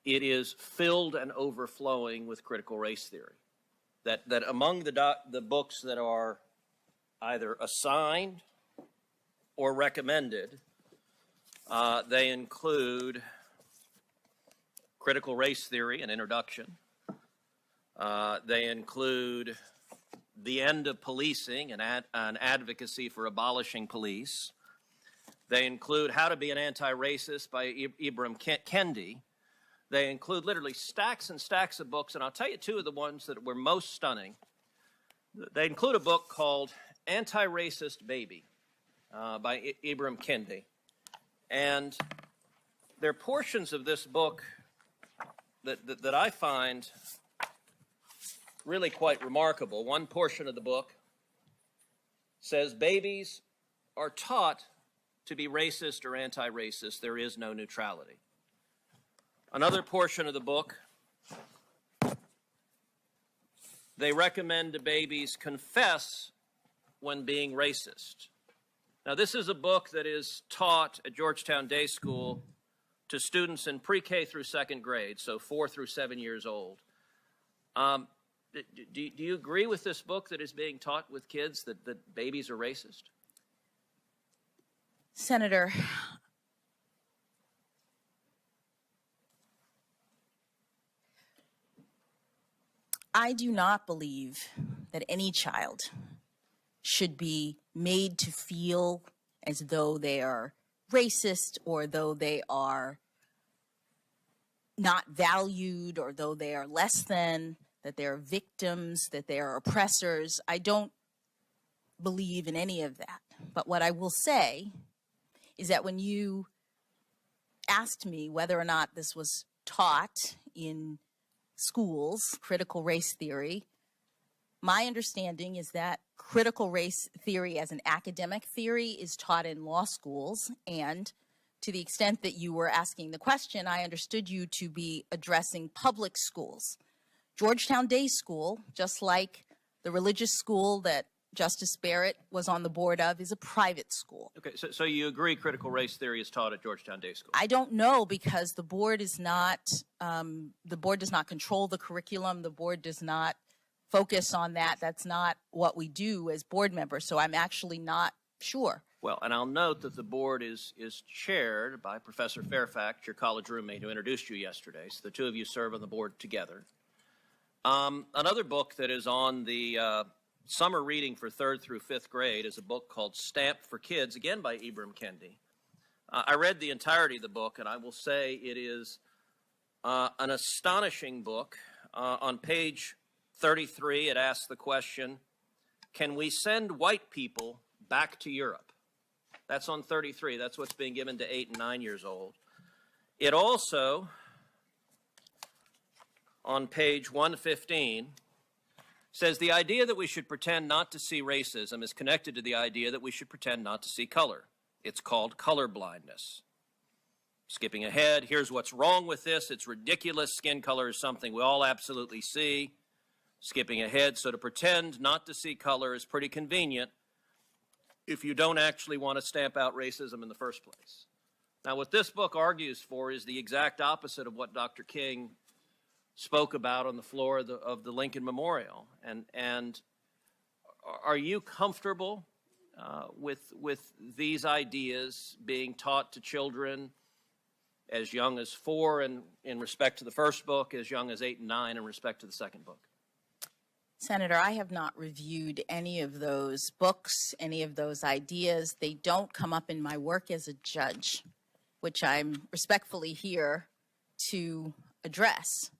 it is filled and overflowing with critical race theory. That among the books that are either assigned or recommended, they include Critical Race Theory, an introduction. They include The End of Policing, an advocacy for abolishing police. They include How to Be an Anti-Racist by Ibram Kendi. They include literally stacks and stacks of books, and I'll tell you two of the ones that were most stunning. They include a book called Anti-Racist Baby by Ibram Kendi. And there are portions of this book that I find really quite remarkable. One portion of the book says babies are taught to be racist or anti-racist. There is no neutrality. Another portion of the book, they recommend to babies confess when being racist. Now, this is a book that is taught at Georgetown Day School to students in pre-K through second grade, so 4 through 7 years old. Do you agree with this book that is being taught with kids that babies are racist? Senator, I do not believe that any child should be made to feel as though they are racist or though they are not valued or though they are less than, that they are victims, that they are oppressors. I don't believe in any of that. But what I will say is that when you asked me whether or not this was taught in schools, critical race theory, my understanding is that critical race theory as an academic theory is taught in law schools, and to the extent that you were asking the question, I understood you to be addressing public schools. Georgetown Day School, just like the religious school that Justice Barrett was on the board of, is a private school. Okay, so you agree critical race theory is taught at Georgetown Day School? I don't know, because the board is not, the board does not control the curriculum. The board does not focus on that. That's not what we do as board members. So I'm actually not sure. Well, and I'll note that the board is chaired by Professor Fairfax, your college roommate who introduced you yesterday. So the two of you serve on the board together. Another book that is on the summer reading for 3rd through 5th grade is a book called Stamp for Kids, again by Ibram Kendi. I read the entirety of the book, and I will say it is an astonishing book. On page 33, it asks the question, can we send white people back to Europe? That's on 33. That's what's being given to 8 and 9 years old. It also, on page 115, says the idea that we should pretend not to see racism is connected to the idea that we should pretend not to see color. It's called color blindness. Skipping ahead, here's what's wrong with this. It's ridiculous. Skin color is something we all absolutely see. Skipping ahead, so to pretend not to see color is pretty convenient if you don't actually want to stamp out racism in the first place. Now, what this book argues for is the exact opposite of what Dr. King spoke about on the floor of the Lincoln Memorial. And are you comfortable with these ideas being taught to children as young as 4 in respect to the first book, as young as 8 and 9 in respect to the second book? Senator, I have not reviewed any of those books, any of those ideas. They don't come up in my work as a judge, which I'm respectfully here to address.